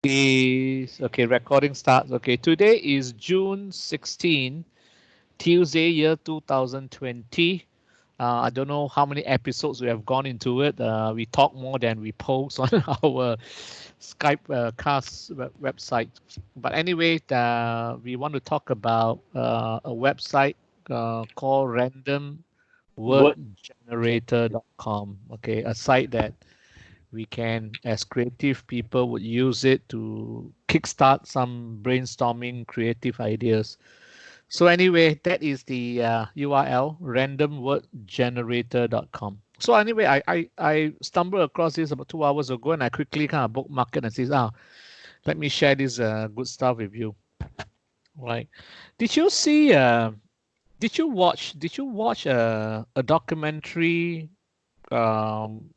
Is okay, recording starts. Okay, today is June 16, Tuesday, year 2020. I don't know how many episodes we have gone into it. We talk more than we post on our Skype cast website. But anyway, we want to talk about a website called Word. randomwordgenerator.com. Okay, a site that we can, as creative people, would use it to kickstart some brainstorming creative ideas. So anyway, that is the URL, randomwordgenerator.com. So anyway, I stumbled across this about 2 hours ago, and I quickly kind of bookmarked it and says, let me share this good stuff with you. Right? Did you see? Did you watch a documentary, um,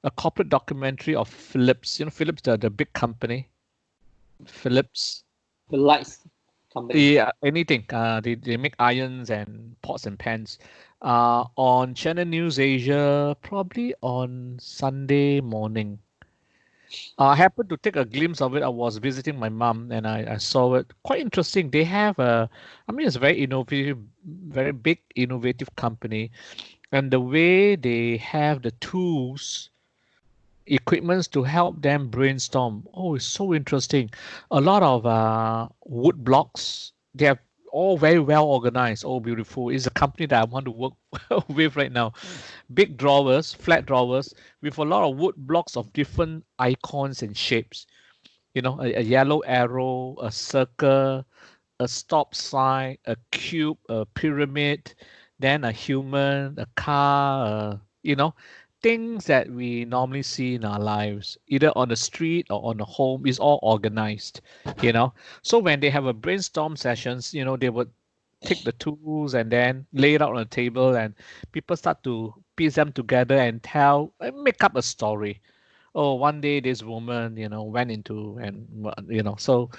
a corporate documentary of Philips? You know, Philips, the big company. Philips. The lights company. Yeah, anything. They make irons and pots and pans. On Channel News Asia, probably on Sunday morning. I happened to take a glimpse of it. I was visiting my mom and I saw it. Quite interesting. They have I mean, it's a very innovative, very big, innovative company. And the way they have the tools, equipments to help them brainstorm. Oh, it's so interesting. A lot of wood blocks. They are all very well organized. Oh, beautiful. It's a company that I want to work with right now. Big drawers, flat drawers, with a lot of wood blocks of different icons and shapes. You know, a yellow arrow, a circle, a stop sign, a cube, a pyramid, then a human, a car, things that we normally see in our lives, either on the street or on the home, is all organized, you know. So when they have a brainstorm sessions, they would take the tools and then lay it out on the table, and people start to piece them together and make up a story. Oh, one day this woman, went into, and so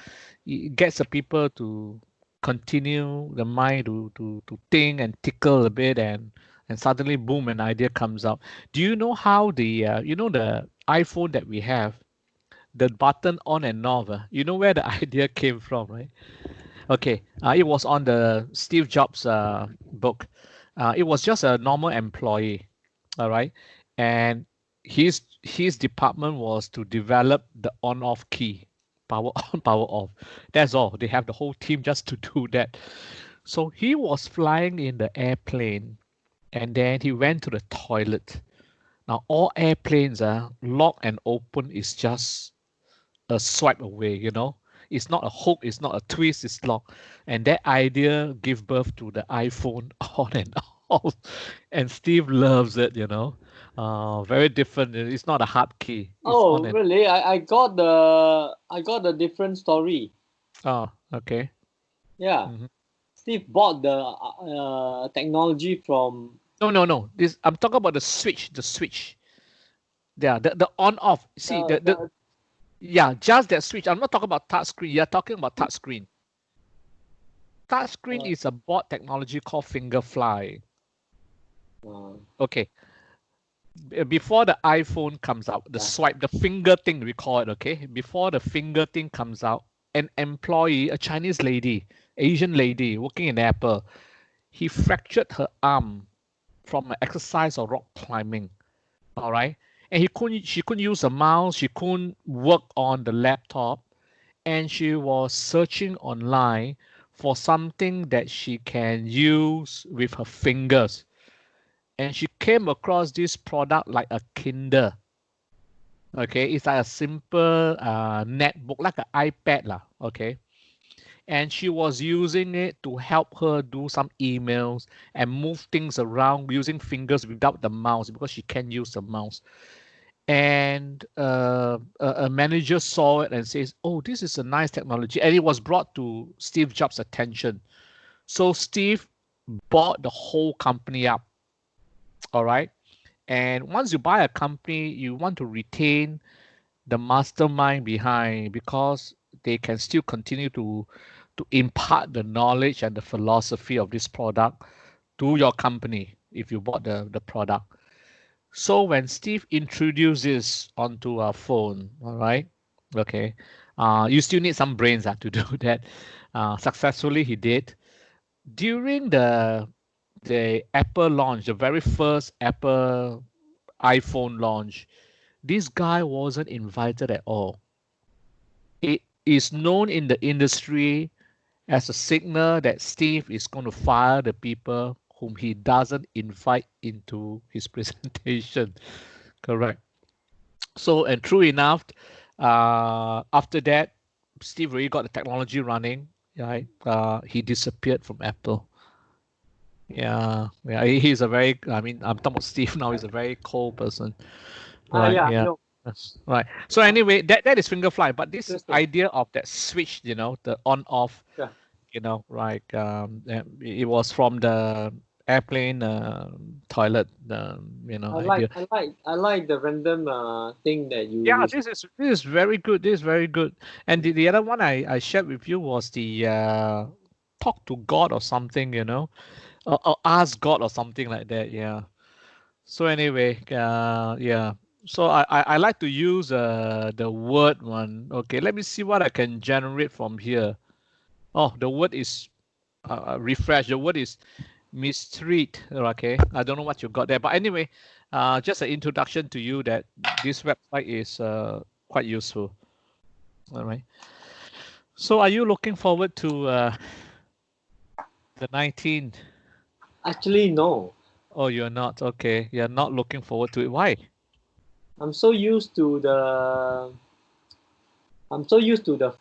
it gets the people to continue the mind to think and tickle a bit, and suddenly boom, an idea comes out. Do you know how the iPhone that we have, the button on and off, you know where the idea came from, right? Okay, it was on the Steve Jobs book. It was just a normal employee, all right, and his department was to develop the on-off key, power on, power off. That's all. They have the whole team just to do that. So he was flying in the airplane, and then he went to the toilet. Now all airplanes lock and open is just a swipe away, It's not a hook, it's not a twist, it's locked. And that idea gave birth to the iPhone on and off. And Steve loves it. Very different. It's not a hard key. It's on Oh, and really? I got the different story. okay. Yeah, Mhm. Steve bought the technology from No. This I'm talking about the switch. The switch. Yeah, the on off. See the the yeah, just that switch. I'm not talking about touch screen. You're talking about touch screen. Touch screen uh, is a board technology called Fingerfly. uh, Okay, before the iPhone comes out, the yeah. swipe, the finger thing we call it, okay? Before the finger thing comes out, an employee, a Chinese lady, Asian lady working in Apple, he fractured her arm from an exercise or rock climbing. All right. And she couldn't use a mouse, she couldn't work on the laptop, and she was searching online for something that she can use with her fingers. And she came across this product like a Kindle. Okay, it's like a simple netbook, like an iPad lah. Okay, and she was using it to help her do some emails and move things around using fingers without the mouse because she can't use the mouse. And a manager saw it and says, "Oh, this is a nice technology," and it was brought to Steve Jobs' attention. So Steve bought the whole company up. All right. And once you buy a company, you want to retain the mastermind behind because they can still continue to impart the knowledge and the philosophy of this product to your company if you bought the product. So when Steve introduces onto our phone, all right, okay, You still need some brains to do that. Successfully, he did. During the Apple launch, the very first Apple iPhone launch, this guy wasn't invited at all. It is known in the industry as a signal that Steve is going to fire the people whom he doesn't invite into his presentation. Correct. So, and true enough, after that, Steve really got the technology running, right? He disappeared from Apple. Yeah, yeah, he's a very, I mean, I'm talking about Steve now, he's a very cold person. Right, Yeah, yeah. no. Right. So anyway, that is finger fly, but this Interesting. idea of that switch, the on off, Yeah. right, it was from the airplane toilet, idea. I like the random thing that Yeah, you this is very good. This is very good. And the other one I shared with you was the talk to God or something, or ask God or something like that. Yeah. So anyway, yeah. So I like to use the word one. Okay, let me see what I can generate from here. Oh, the word is refresh. The word is mistreat. Okay, I don't know what you got there, but anyway, just an introduction to you that this website is quite useful. All right. So are you looking forward to the 19th? actually no. Oh, you're not. Okay, you're not looking forward to it. Why? I'm so used to the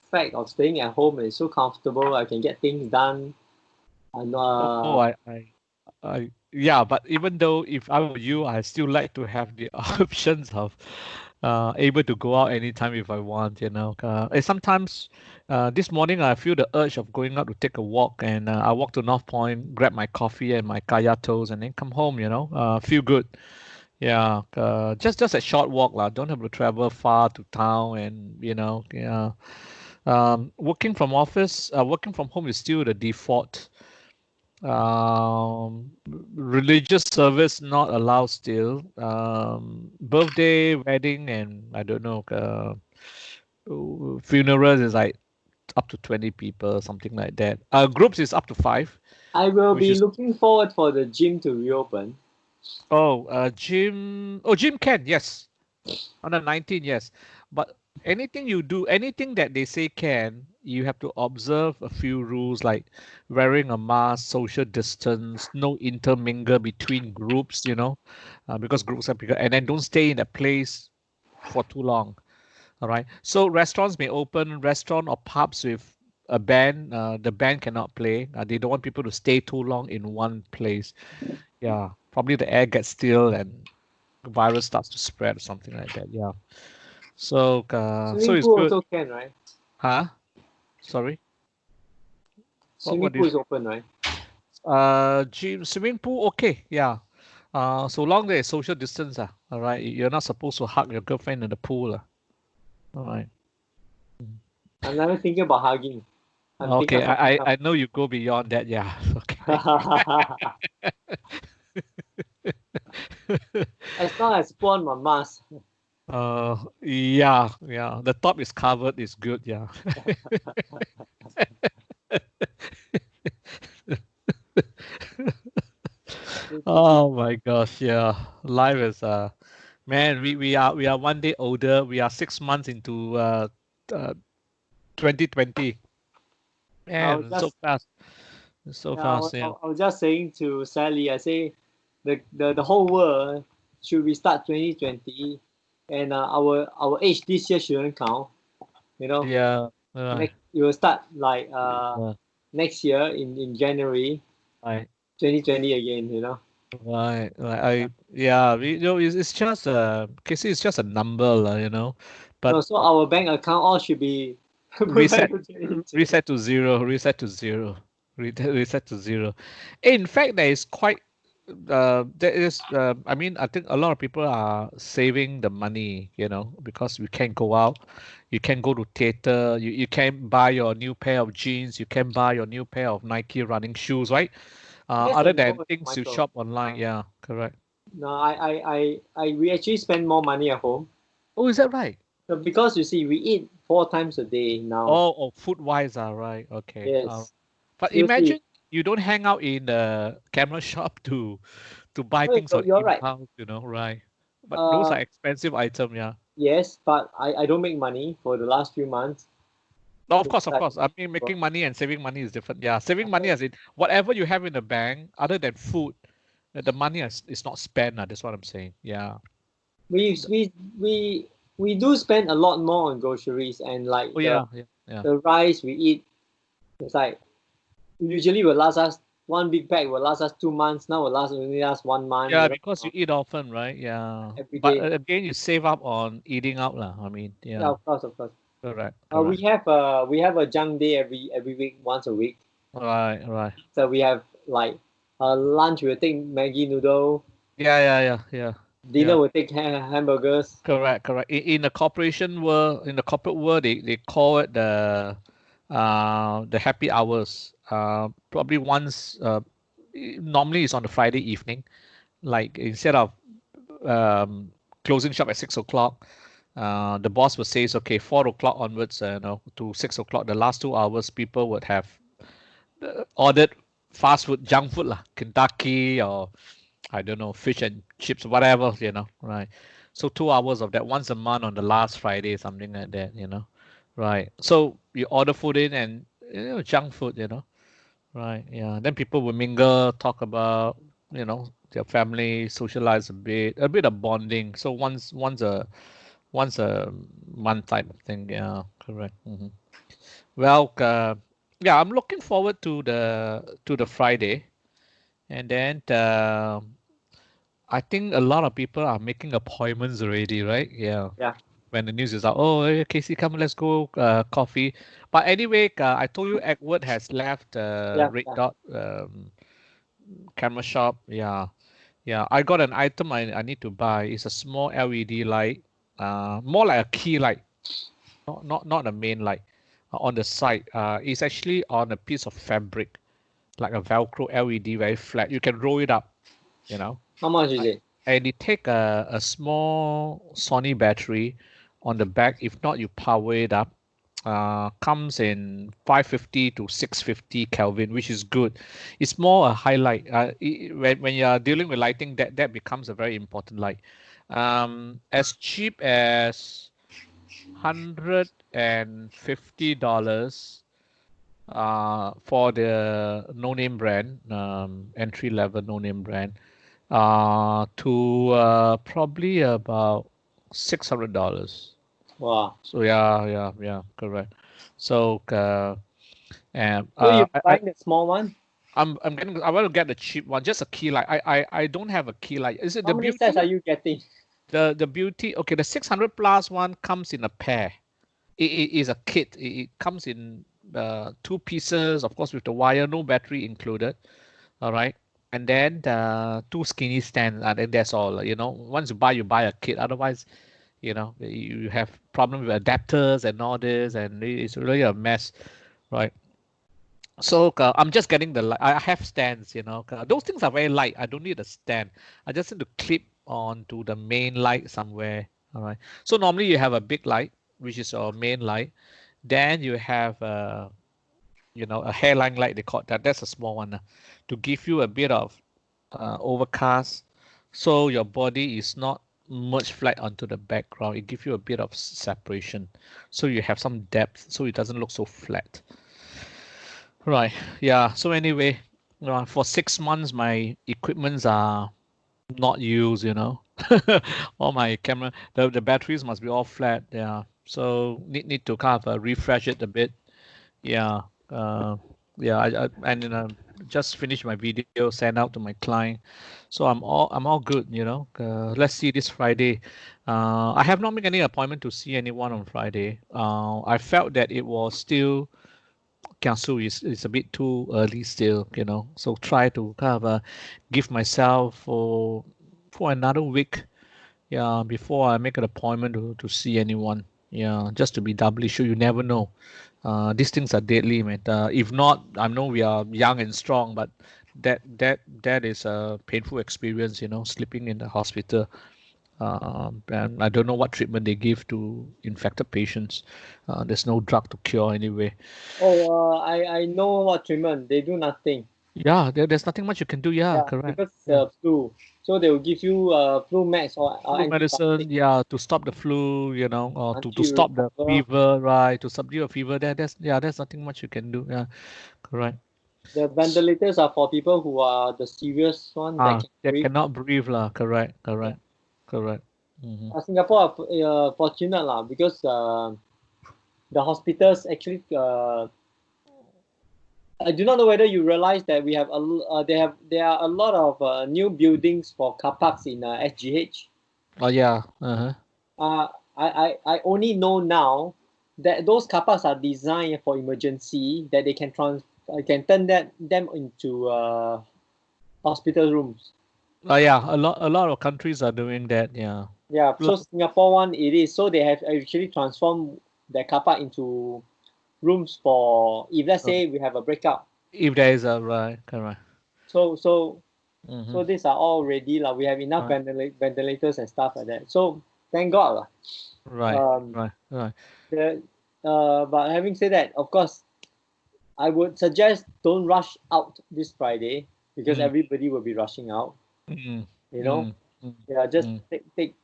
fact of staying at home and it's so comfortable. I can get things done. And Oh, yeah, but even though if I were you, I still like to have the options of able to go out anytime if I want. And sometimes this morning I feel the urge of going out to take a walk, and I walk to North Point, grab my coffee and my kaya toast, and then come home. Feel good. Yeah, just a short walk lah. Don't have to travel far to town, and yeah. Working from home is still the default. Religious service not allowed still. Birthday, wedding, and I don't know. Funerals is like up to 20 people, something like that. Groups is up to 5, I will which be is looking forward for the gym to reopen. gym. Oh, gym can, yes. On the 19th, yes. But anything that they say can, you have to observe a few rules like wearing a mask, social distance, no intermingle between groups, because groups are bigger, and then don't stay in a place for too long. All right. So restaurants may open, restaurant or pubs with a band. The band cannot play. They don't want people to stay too long in one place. Yeah, probably the air gets still and the virus starts to spread or something like that. Yeah. So Swimming it's pool good. also can, right? Huh? Sorry. Swimming What pool is? is open, right? Gym, swimming pool. Okay. Yeah. So long there is social distance. All right. You're not supposed to hug your girlfriend in the pool. All right. I'm never thinking about hugging. I'm thinking Okay. of something I know you go beyond that. Yeah. Okay. else. As long as put on my mask. Yeah. Yeah. The top is covered is good. Yeah. Oh my gosh. Yeah. Life is man. We are one day older. We are 6 months into uh 2020. I was Man, so just fast. So yeah, I fast. was, Yeah. I was just saying to Sally, I say the whole world should restart 2020, and our age this year shouldn't count. You know, Yeah. Right. next it will start like Yeah. next year in January Right. 2020 again. You know. Right. Right. Yeah. It's just Casey. It's just a number, but No, so our bank account all should be put back reset, to 2020. reset to zero. Reset to zero. Reset to zero. In fact, there is quite. There is. I mean, I think a lot of people are saving the money, because we can't go out. You can go to theater. You can buy your new pair of jeans. You can buy your new pair of Nike running shoes, right? Yes Other and than no, things you Michael. shop online. Yeah, correct. No, we actually spend more money at home. Oh, is that right? So because you see, we eat 4 times a day now. Oh, food wise, right. Okay. Yes, But seriously. imagine you don't hang out in the camera shop to buy things on You're right. impulse, right? But those Uh, are expensive items, yeah. yes, but I don't make money for the last few months. No, of It's course, of like, course. I mean, making money and saving money is different. Yeah, saving money as in whatever you have in the bank, other than food, the money is not spent. That's what I'm saying. Yeah. we we we we do spend a lot more on groceries, and like Oh yeah, yeah, yeah. the rice we eat, it's like usually will last us, one big bag will last us 2 months. Now will only last 1 month. Yeah, because you eat often, right? Yeah. Every But day. again, you save up on eating out, lah. I mean, Yeah, yeah. of course, of course. Correct, We correct. have a junk day every week, once a week. Right, right. So we have like lunch we'll take Maggi noodle, Yeah, yeah, yeah, yeah, dinner yeah. we'll take hamburgers. Correct, correct. In the corporation world, in the corporate world, they call it the happy hours. Probably once. Normally it's on the Friday evening. Like instead of um, closing shop at 6 o'clock, the boss would say, okay, 4 o'clock onwards, to 6 o'clock, the last 2 hours, people would have ordered fast food, junk food, lah, Kentucky or I don't know, fish and chips, whatever, right? So 2 hours of that once a month on the last Friday, something like that, right? So you order food in and junk food, right? Yeah. Then people will mingle, talk about, their family, socialize a bit of bonding. So once a month type of thing. Yeah, correct. Well, yeah, I'm looking forward to the Friday, and then I think a lot of people are making appointments already, right? Yeah. Yeah, When the news is out, oh, hey, Casey, come, let's go coffee. But anyway, I told you Edward has left yeah, Red yeah. Dot camera shop. Yeah, yeah. I got an item I need to buy. It's a small LED light, more like a key light, not a main light. On the side, it's actually on a piece of fabric, like a Velcro LED, very flat. You can roll it up, you know. How much is it? And it take a small Sony battery on the back. If not, you power it up. Comes in 550 to 650 Kelvin, which is good. It's more a highlight. When you are dealing with lighting, that becomes a very important light. As cheap as $150 for the no-name brand, entry-level no-name brand, to probably about $600. Wow. So yeah, correct. So and So you're I, I buying the small one? I want to get the cheap one, just a key light. I don't have a key light. Is it How the many sets beauty? are you getting? The beauty. Okay, the 600 plus one comes in a pair. It is a kit. It comes in two pieces, of course, with the wire, no battery included. All right. And then the two skinny stands, and then that's all. Once you buy a kit. Otherwise, you have problem with adapters and all this, and it's really a mess, right? So I'm just getting I have stands, those things are very light. I don't need a stand. I just need to clip onto the main light somewhere. All right. So normally you have a big light, which is your main light. Then you have a hairline light, they call that. That's a small one, to give you a bit of overcast, so your body is not much flat onto the background. It gives you a bit of separation, so you have some depth, so it doesn't look so flat. Right. Yeah. So anyway, for 6 months, my equipments are not used. All my camera, the batteries must be all flat. Yeah. So need to kind of refresh it a bit. Yeah. Uh, yeah. And then just finished my video, sent out to my client. So I'm all good. Let's see this Friday. I have not made any appointment to see anyone on Friday. I felt that it was still Kiasu is a bit too early still. So try to kind of give myself for another week, yeah, before I make an appointment to see anyone. Yeah, just to be doubly sure. You never know. These things are deadly, man. If not, I know we are young and strong, but that is a painful experience, sleeping in the hospital. And I don't know what treatment they give to infected patients. There's no drug to cure anyway. Oh, I know what treatment. They do nothing. Yeah, there's nothing much you can do. Yeah, Yeah, correct. because Yeah. flu. So they will give you flu max or Flu antibiotic medicine, yeah, to stop the flu, or to until you stop the recover. fever, right? To subdue a fever. There's nothing much you can do. Yeah, correct. The ventilators are for people who are the serious one that can They breathe. cannot breathe lah. Correct, Yeah. correct, correct. Hmm. Singapore are fortunate lah because the hospitals actually I do not know whether you realize that we have there are a lot of new buildings for car parks in SGH. Oh yeah. Uh-huh. I only know now that those car parks are designed for emergency that they can turn them into hospital rooms. Oh yeah. A lot of countries are doing that. Yeah. Yeah, so Plus, Singapore one it is. So they have actually transformed their car park into rooms for if let's say we have a breakout. if there is a right, correct. So so Mm-hmm. so these are all ready lah. We have enough Right, ventilators and stuff like that. So thank God lah. right, Um, right, right. the but having said that, of course, I would suggest don't rush out this Friday because Mm, everybody will be rushing out. mm, You know, mm, mm, yeah, just mm. take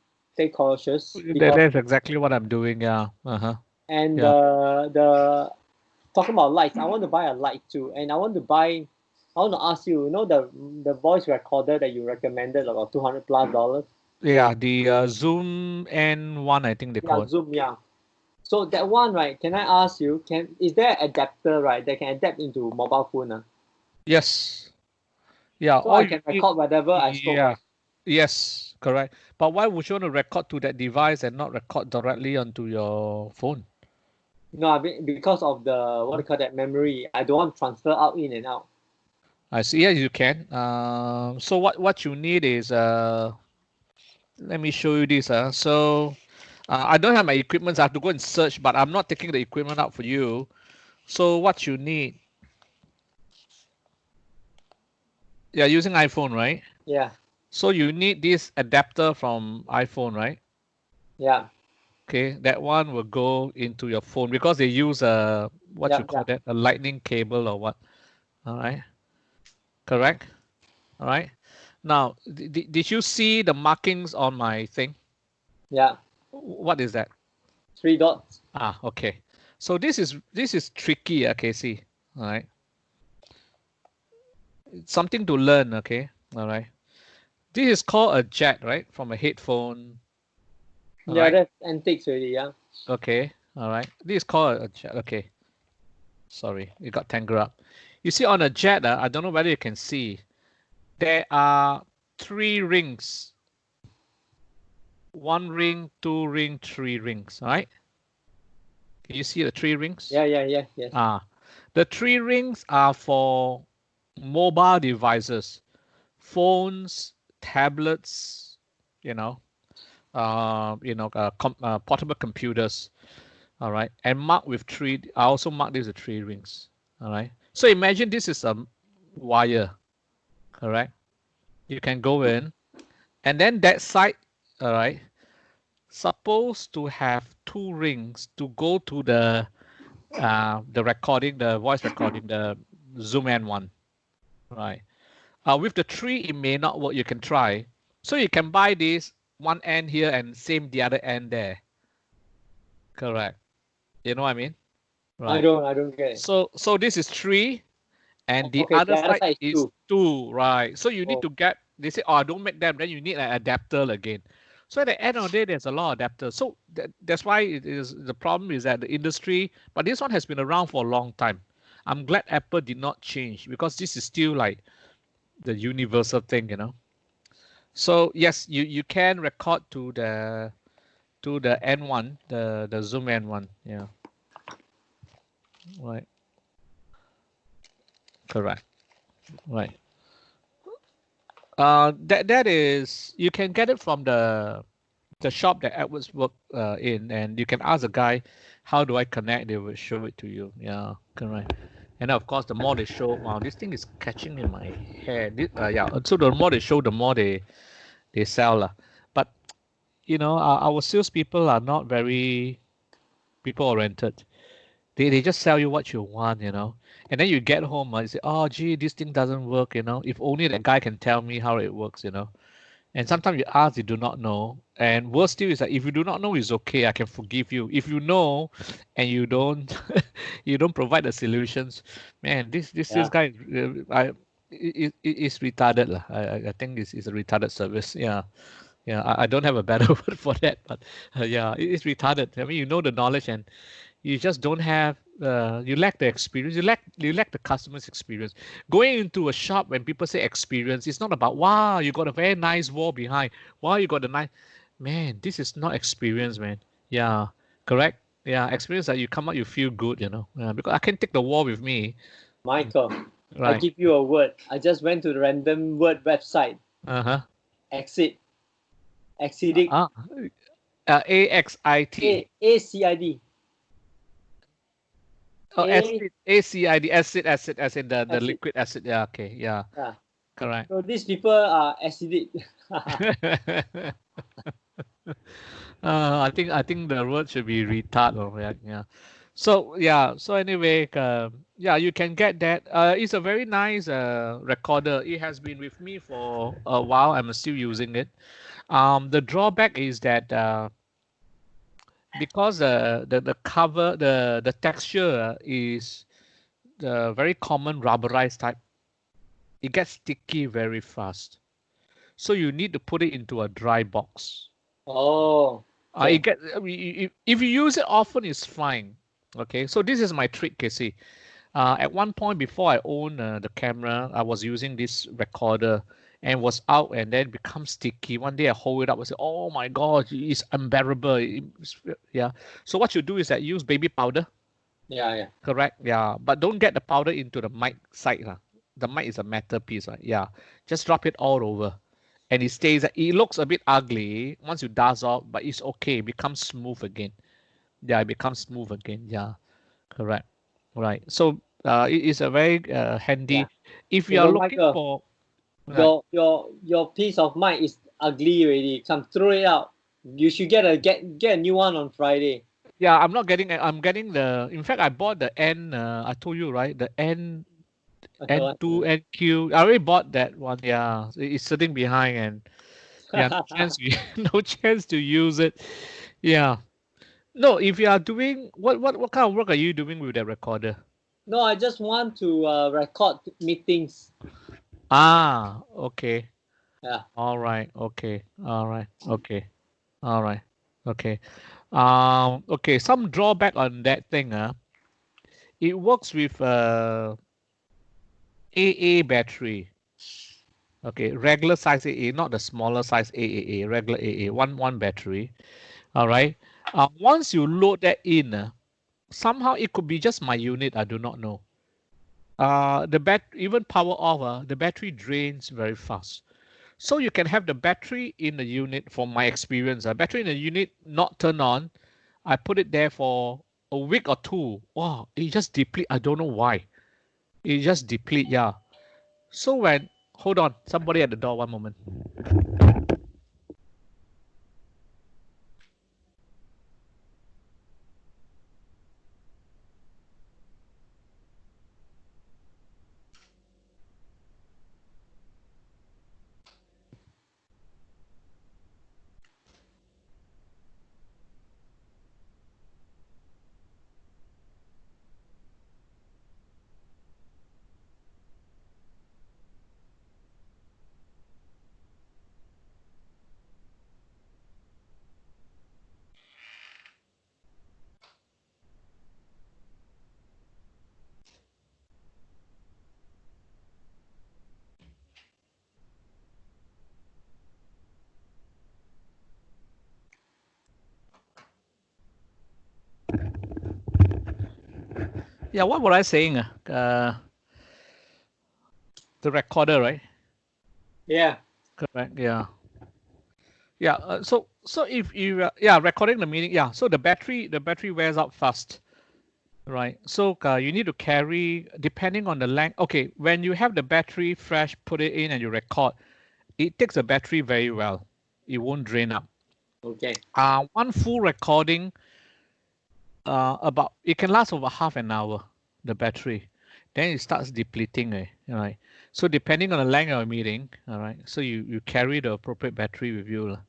cautious because That's exactly what I'm doing. Yeah. Uh-huh. and Yeah. the talking about lights, I want to buy a light too, and I want to buy. I want to ask you, you know the voice recorder that you recommended about $200+. Yeah. The Zoom N1, I think they Yeah, call it. Zoom. Yeah. So that one, right? Can I ask you? Is there an adapter, right, that can adapt into mobile phone? Yes. Yeah. So All I you can need. record whatever I spoke. Yeah. Yes. Correct. But why would you want to record to that device and not record directly onto your phone? No, I mean, because of the what do you call that memory. I don't want to transfer out in and out. I see. Yeah, you can. So what you need is let me show you this. So I don't have my equipment. So I have to go and search, but I'm not taking the equipment out for you. So what you need? Yeah, using iPhone, right? Yeah, So you need this adapter from iPhone, right? yeah, Okay, that one will go into your phone because they use a what you yeah, call yeah, that, a lightning cable or what? All right, correct. All right. Now, did you see the markings on my thing? yeah. What is that? 3 dots. Okay. So this is tricky, okay, see. All right. It's something to learn, okay? All right. This is called a jet, right? From a headphone. All Yeah, right. that's antiques already. Yeah, Okay. All right. This is called a jet. Okay. Sorry, it got tangled up. You see on a jet, I don't know whether you can see, there are 3 rings. 1 ring, 2 ring, 3 rings. All right. Can you see the 3 rings? yeah, yeah, yeah, yes. The 3 rings are for mobile devices, phones, tablets, you know, portable computers. All right, and marked with 3. I also marked these with 3 rings. All right. So imagine this is a wire. Correct. You can go in, and then that side. All right. Supposed to have 2 rings to go to the recording, the voice recording, the Zoom N1. Right. With the 3, it may not work. You can try. So you can buy this one end here and same the other end there. Correct. You know what I mean? Right. I don't get it. So this is 3, and the Okay, other the other side side is is two. 2. Right. So you need Oh, to get. They say, oh, don't make them. Then you need an adapter again. So at the end of the day, there's a lot of adapters. So that's why it is the problem is that the industry. But this one has been around for a long time. I'm glad Apple did not change because this is still like the universal thing. So yes, you can record to the N1, the Zoom N1. Yeah, right, correct, right. That is you can get it from the shop that Edwards work in, and you can ask the guy, how do I connect? They will show it to you. Yeah, correct. And of course, the more they show, wow, this thing is catching in my hair. Yeah, so the more they show, the more they sell lah. But our salespeople are not very people oriented. They just sell you what you want, and then you get home and you say, oh, gee, this thing doesn't work, if only that guy can tell me how it works. And sometimes you ask, you do not know. And worst still is that if you do not know, it's okay. I can forgive you. If you know, and you don't, you don't provide the solutions, man. This guy, is retarded lah. I think it's a retarded service. Yeah, yeah. I don't have a better word for that, but yeah, it's retarded. I mean, you know the knowledge, and you just don't have you lack the experience, you lack the customer's experience. Going into a shop when people say experience, it's not about wow, you got a very nice wall behind, wow, you got a nice, man, this is not experience, man. Yeah, correct. Yeah, experience that you come out, you feel good, because I can take the wall with me. Michael, I Right. give you a word. I just went to the random word website. Exit. Exceeding. AXIT. ACID. Oh, ACID, acid, as in the liquid acid. Yeah, okay, yeah, correct. So these people are acidic. I think the word should be retard, or yeah. So anyway, yeah, you can get that. It's a very nice recorder. It has been with me for a while. I'm still using it. The drawback is that because the cover, the texture is the very common rubberized type, it gets sticky very fast. So you need to put it into a dry box. Oh. Okay. If you use it often, it's fine. Okay, so this is my trick, Casey. At one point before I owned the camera, I was using this recorder and was out and then become sticky. One day I hold it up and say, oh my God, it's unbearable. Yeah. So what you do is that use baby powder. Yeah. Correct. Yeah. But don't get the powder into the mic side. The mic is a metal piece, right? Yeah. Just drop it all over. And it stays, it looks a bit ugly once you dust off, but it's okay. It becomes smooth again. Yeah, it becomes smooth again. Yeah. Correct. Right. So it is a very handy. Yeah. If you are So looking Michael, for, right. your piece of mic is ugly already. Come throw it out. You should get a new one on Friday. Yeah, I'm not getting. I'm getting the. In fact, I bought the N. I told you, right? The N2 NQ. I already bought that one. Yeah, it's sitting behind, and yeah, no chance. No chance to use it. Yeah. No, if you are doing what kind of work are you doing with the recorder? No, I just want to record meetings. Okay. Yeah. All right. Okay. All right. Okay. All right. Okay. Okay. Some drawback on that thing. It works with AA battery. Okay, regular size AA, not the smaller size AAA, regular AA, one battery. All right. Once you load that in, somehow it could be just my unit. I do not know. Even power off, the battery drains very fast. So you can have the battery in the unit. From my experience, battery in the unit not turn on. I put it there for a week or two. Wow, it just deplete. I don't know why. It just deplete. Yeah. So hold on, somebody at the door. One moment. Yeah, what were I saying? The recorder, right? Yeah. Correct. Yeah. Yeah. So if you recording the meeting, yeah. So the battery wears out fast, right? So you need to carry depending on the length. Okay, when you have the battery fresh, put it in and you record, it takes the battery very well. It won't drain up. Okay. One full recording, about it can last over half an hour, the battery. Then it starts depleting, all right. So depending on the length of a meeting, all right. So you carry the appropriate battery with you, lah.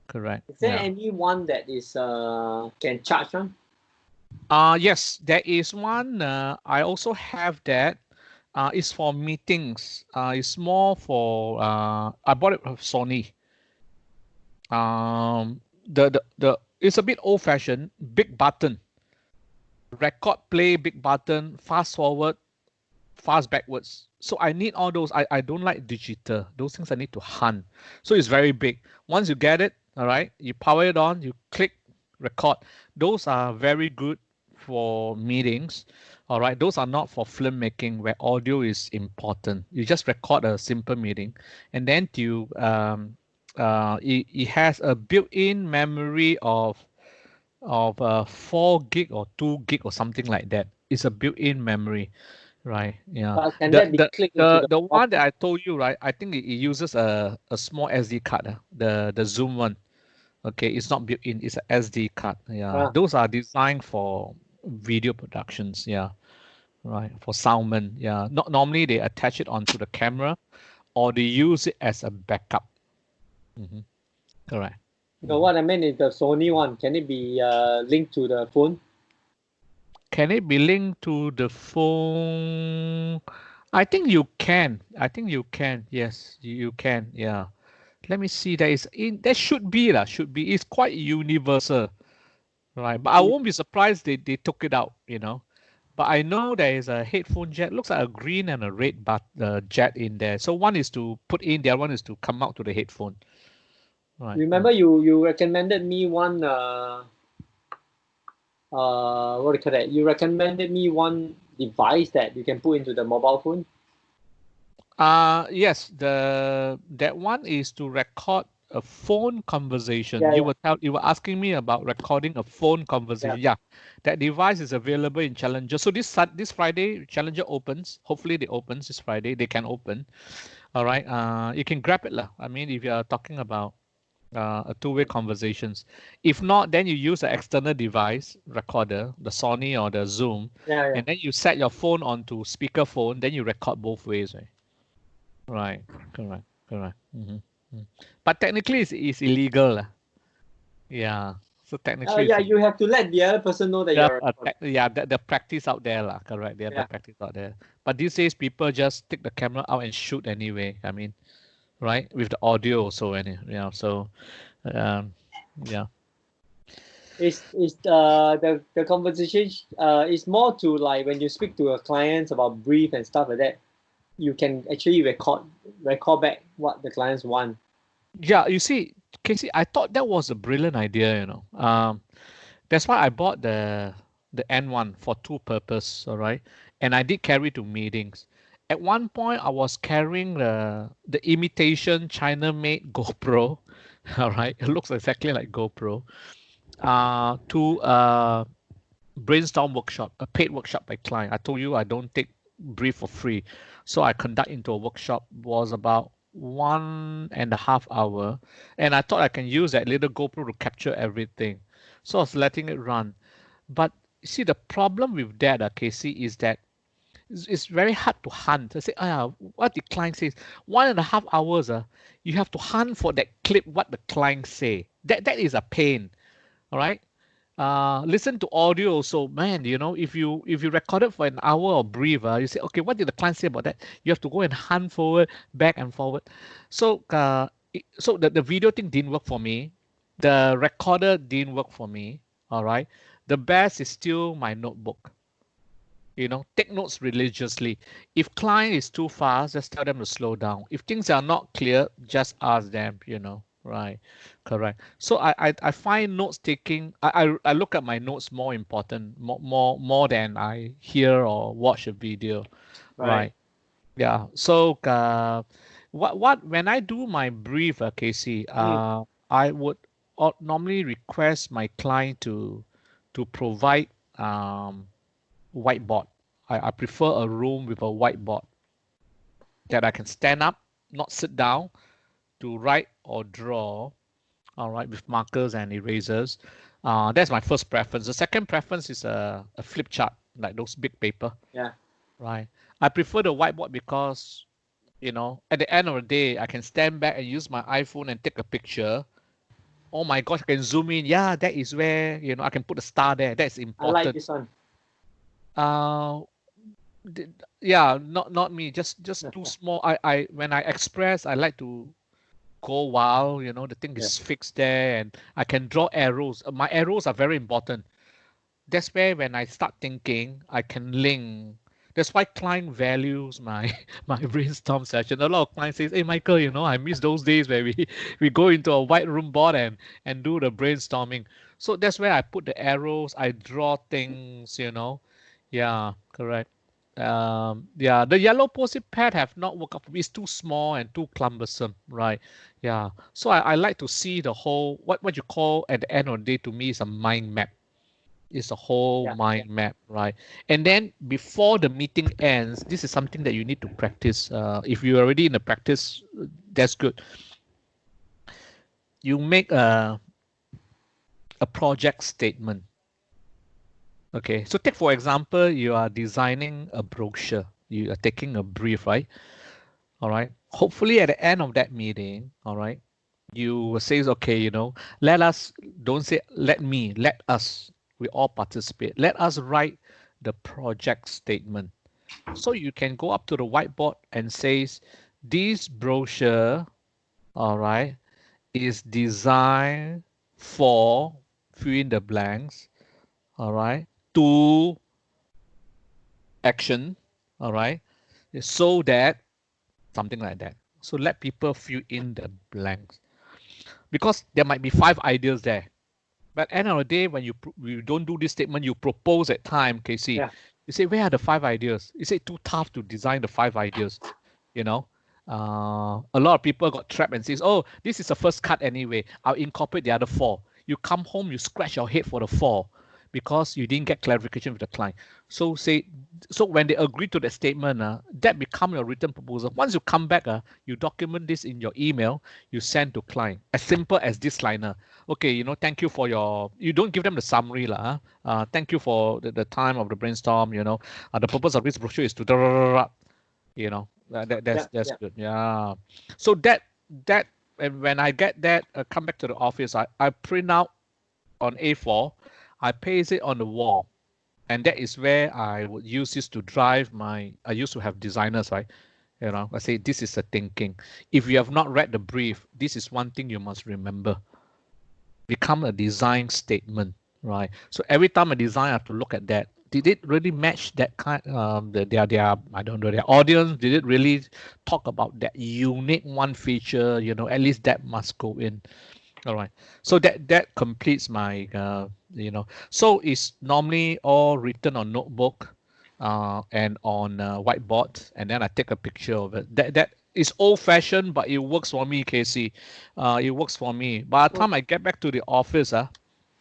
Correct. Is there Yeah. any one that is can charge on? Yes, there is one. I also have that. It's for meetings. It's more for. I bought it from Sony. The it's a bit old fashioned. Big button, record play, big button, fast forward, fast backwards. So I need all those. I don't like digital. Those things I need to hunt. So it's very big. Once you get it, all right, you power it on, you click record. Those are very good for meetings. All right, those are not for filmmaking where audio is important. You just record a simple meeting, and then it has a built-in memory of 4 gig or 2 gig or something like that. It's a built-in memory. Right. Yeah. But can The that be the clicked into the the the mobile one that I told you, right? I think it uses a small SD card. The Zoom one. Okay, it's not built in. It's a SD card. Yeah. phone? Those are designed for video productions. Yeah. Right. For soundman. Yeah. Not normally they attach it onto the camera or they use it as a backup. Correct. No, what I meant is the Sony one. Can it be linked to the phone? Can it be linked to the phone? I think you can. I think you can. Yes, you can. Yeah. Let me see. There should be lah. Should be. It's quite universal, right? But I won't be surprised they took it out. But I know there is a headphone jack. Looks like a green and a red jet in there. So one is to put in, the other one is to come out to the headphone. Right. Remember, you recommended me one what do you call that? You recommended me one device that you can put into the mobile phone. Yes. That one is to record a phone conversation. Yeah, You were asking me about recording a phone conversation. Yeah. That device is available in Challenger. So this Friday, Challenger opens. Hopefully they opens this Friday. They can open. All right. You can grab it lah. I mean, if you are talking about a two-way conversations. If not, then you use an external device recorder, the Sony or the Zoom, yeah. and then you set your phone onto speakerphone. Then you record both ways, right? Right. Correct. Correct. But technically, it's illegal, lah. Yeah. So technically, Yeah, you have to let the other person know that you're. yeah, the practice out there, lah. Correct. They have the practice out there. But these days, people just take the camera out and shoot anyway. I mean, right, with the audio also, so, yeah. Is the conversation is more to like when you speak to your clients about brief and stuff like that, you can actually record back what the clients want. Yeah, you see, Casey, I thought that was a brilliant idea. That's why I bought the N1 for two purpose. All right, and I did carry to meetings. At one point, I was carrying the imitation China-made GoPro. All right, it looks exactly like GoPro. To brainstorm workshop, a paid workshop by client. I told you I don't take brief for free, so I conduct into a workshop. Was about 1.5 hour, and I thought I can use that little GoPro to capture everything. So I was letting it run. But see, the problem with that, Casey, is that it's very hard to hunt. I say, what the client says, 1.5 hours, you have to hunt for that clip, what the client say. That is a pain. All right. Listen to audio also, man. If you record it for an hour or brief, you say, okay, what did the client say about that? You have to go and hunt forward, back and forward. So the video thing didn't work for me. The recorder didn't work for me. All right. The best is still my notebook. Take notes religiously. If client is too fast, just tell them to slow down. If things are not clear, just ask them. Right. Correct. So I find notes taking. I look at my notes more important, more than I hear or watch a video. Right. Yeah. So what when I do my brief, Casey, I would normally request my client to provide whiteboard. I prefer a room with a whiteboard that I can stand up, not sit down, to write or draw, all right, with markers and erasers. That's my first preference. The second preference is a flip chart, like those big paper. Yeah. Right. I prefer the whiteboard because, at the end of the day, I can stand back and use my iPhone and take a picture. Oh my gosh, I can zoom in. Yeah, that is where, I can put a star there. That's I like important. this one. Uh, yeah, not me. Just too small. I when I express, I like to go wild. The thing Yeah. is fixed there, and I can draw arrows. My arrows are very important. That's where when I start thinking, I can link. That's why client values my my brainstorm session. A lot of clients says, "Hey Michael, I miss those days where we go into a white room board and do the brainstorming." So that's where I put the arrows. I draw things. Yeah, correct. Yeah, the yellow post-it pad have not worked out for me. It's too small and too cumbersome, right? Yeah. So I like to see the whole what you call at the end of the day to me is a mind map. It's a whole Yeah. mind map, right? And then before the meeting ends, this is something that you need to practice. If you're already in the practice, that's good. You make a project statement. Okay, so take for example, you are designing a brochure. You are taking a brief, right? All right. Hopefully, at the end of that meeting, all right, you will say, okay, let us, don't say let me, let us, we all participate. Let us write the project statement. So you can go up to the whiteboard and says, this brochure, all right, is designed for fill in the blanks, all right, to action, all right, so that something like that. So let people fill in the blanks because there might be 5 ideas there. But end of the day, when you don't do this statement, you propose at time, Casey. Yeah. You say, where are the 5 ideas? Is it too tough to design the 5 ideas? You know, a lot of people got trapped and says, oh, this is the first cut anyway. I'll incorporate the other 4. You come home, you scratch your head for the 4 because you didn't get clarification with the client. So when they agree to that statement, that become your written proposal. Once you come back, you document this in your email, you send to client. As simple as this liner. Okay, thank you for you don't give them the summary lah. Thank you for the time of the brainstorm. The purpose of this brochure is to, that's Yeah. that's Yeah. good. Yeah. So that and when I get that, come back to the office, I print out on A4, I paste it on the wall. And that is where I would use this to drive I used to have designers, right? I say, this is the thinking. If you have not read the brief, this is one thing you must remember. Become a design statement, right? So every time I design, I have to look at that. Did it really match that kind their I don't know, their audience? Did it really talk about that unique one feature? At least that must go in. All right. So that completes my so it's normally all written on notebook and on whiteboard, and then I take a picture of it. That is old fashioned, but it works for me, Casey. It works for me. By the time I get back to the office,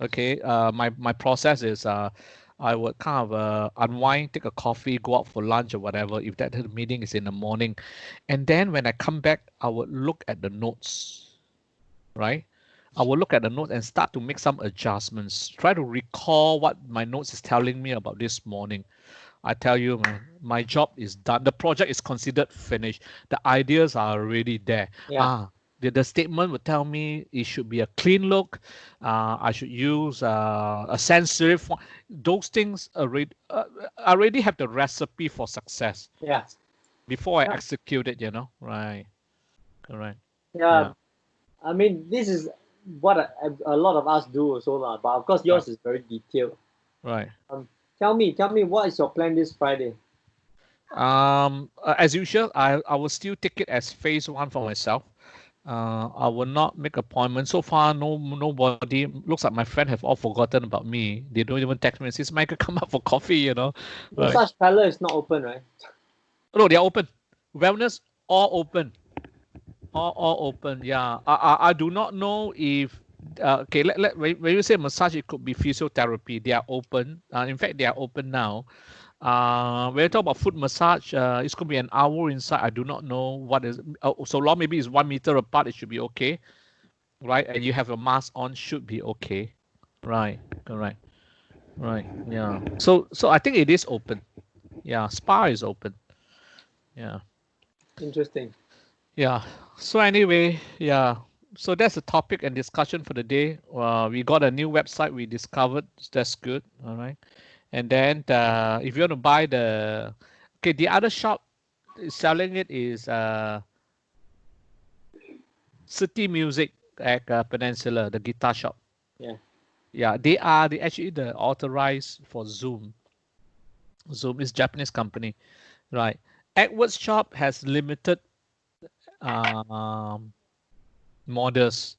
okay, my process is I would kind of unwind, take a coffee, go out for lunch or whatever, if that meeting is in the morning. And then when I come back, I would look at the notes, right? I will look at the notes and start to make some adjustments. Try to recall what my notes is telling me about this morning. I tell you, man, my job is done. The project is considered finished. The ideas are already there. Yeah. The statement would tell me it should be a clean look. I should use a sans serif font. Those things already have the recipe for success Yeah. before I Yeah. execute it. Right? Correct. Yeah. Yeah. I mean, this is what a lot of us do also, lah. But of course, Right. yours is very detailed. Right. Tell me, what is your plan this Friday? As usual, I will still take it as phase 1 for myself. I will not make appointments. So far, nobody. Looks like my friend have all forgotten about me. They don't even text me and says, Michael, come up for coffee. Right. Massage parlor is not open, right? No, they're open. Wellness, all open. All open, yeah. I do not know if okay. When you say massage, it could be physiotherapy. They are open. In fact, they are open now. When you talk about foot massage, it's going to be an hour inside. I do not know what is. So long, maybe it's 1 meter apart. It should be okay. right? And you have a mask on, should be okay. Right, correct. Right, yeah. So I think it is open. Yeah, spa is open. Yeah. Interesting. Yeah. So anyway, yeah. So that's the topic and discussion for the day. We got a new website we discovered. That's good. All right. And then if you want to buy the other shop selling it is City Music at Peninsula, the guitar shop. Yeah. Yeah, they actually the authorized for Zoom. Zoom is Japanese company, right? Edward's shop has limited um, models.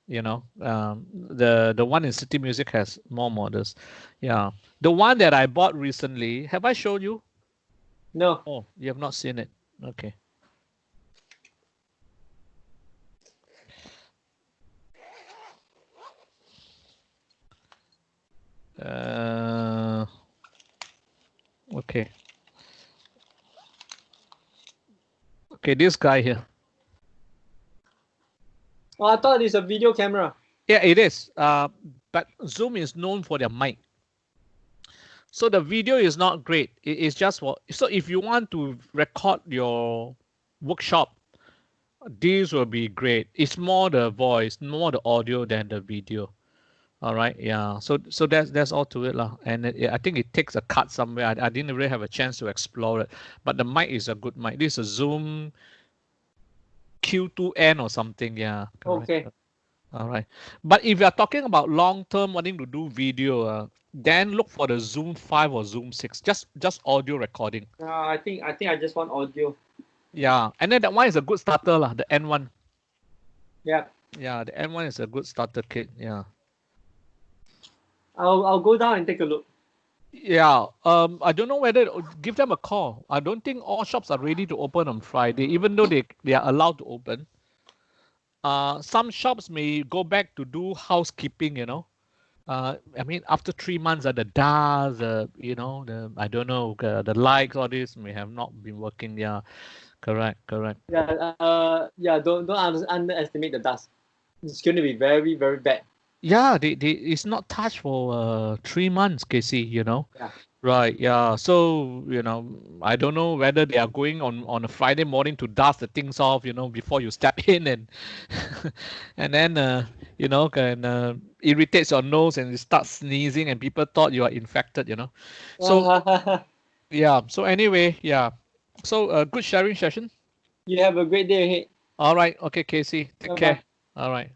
The one in City Music has more models. Yeah, the one that I bought recently. Have I shown you? No. Oh, you have not seen it. Okay. Uh, okay. Okay, this guy here. Oh, I thought it's a video camera. Yeah, it is. But Zoom is known for their mic. So the video is not great. It's just for, so if you want to record your workshop, these will be great. It's more the voice, more the audio than the video. All right, yeah. So that's all to it lah. And I think it takes a cut somewhere. I didn't really have a chance to explore it, but the mic is a good mic. This is a Zoom Q2N or something. Yeah, correct. Okay. All right. But if you are talking about long term wanting to do video, then look for the Zoom 5 or Zoom 6. Just audio recording. I think I just want audio. Yeah, and then that one is a good starter lah. The N1. Yeah. Yeah, the N1 is a good starter kit. Yeah. I'll go down and take a look. Yeah. I don't know whether give them a call. I don't think all shops are ready to open on Friday, even though they are allowed to open. Some shops may go back to do housekeeping. I mean, after 3 months, the dust, I don't know, the likes, all this may have not been working. Yeah, correct. Yeah. Don't underestimate the dust. It's going to be very, very bad. Yeah, they it's not touched for 3 months, Casey. Yeah. Right. Yeah. So I don't know whether they are going on a Friday morning to dust the things off, before you step in and and then can irritates your nose and you start sneezing and people thought you are infected. So yeah. So anyway, yeah. So good sharing session. You have a great day ahead. All right. Okay, Casey. Take Bye care. bye. All right.